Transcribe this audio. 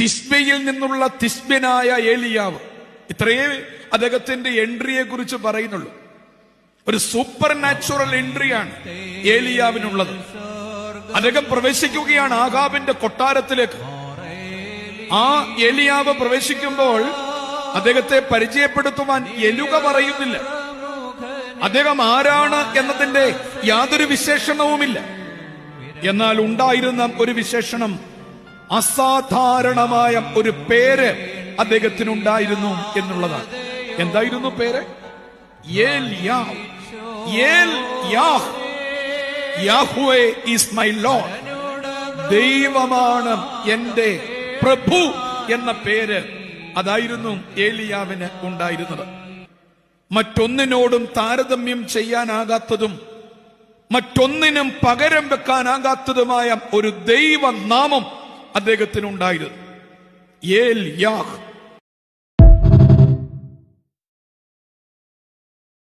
തിശ്ബയിൽ നിന്നുള്ള തിശ്ബിനായ ഏലിയാവ്. ഇത്രയേ അദ്ദേഹത്തിന്റെ എൻട്രിയെ കുറിച്ച് പറയുന്നുള്ളൂ. ഒരു സൂപ്പർ നാച്ചുറൽ എൻട്രിയാണ് ഏലിയാവിനുള്ളത്. അദ്ദേഹം പ്രവേശിക്കുകയാണ് ആഹാബിന്റെ കൊട്ടാരത്തിലേക്ക്. ആ ഏലിയാവ് പ്രവേശിക്കുമ്പോൾ അദ്ദേഹത്തെ പരിചയപ്പെടുത്തുവാൻ എലുക പറയുന്നില്ല. അദ്ദേഹം ആരാണ് എന്നതിന്റെ യാതൊരു വിശേഷണവുമില്ല. എന്നാൽ ഉണ്ടായിരുന്ന ഒരു വിശേഷണം, അസാധാരണമായ ഒരു പേര് അദ്ദേഹത്തിനുണ്ടായിരുന്നു എന്നുള്ളതാണ്. എന്തായിരുന്നു പേര്? ഏലിയാവ്. Yahweh is my Lord. ദൈവമാണ് എന്റെ പ്രഭു എന്ന പേര് അതായിരുന്നു ഏലിയാവിന് ഉണ്ടായിരുന്നത്. മറ്റൊന്നിനോടും താരതമ്യം ചെയ്യാനാകാത്തതും മറ്റൊന്നിനും പകരം വെക്കാനാകാത്തതുമായ ഒരു ദൈവനാമം അദ്ദേഹത്തിനുണ്ടായിരുന്നു. ഏൽ യാഹ്.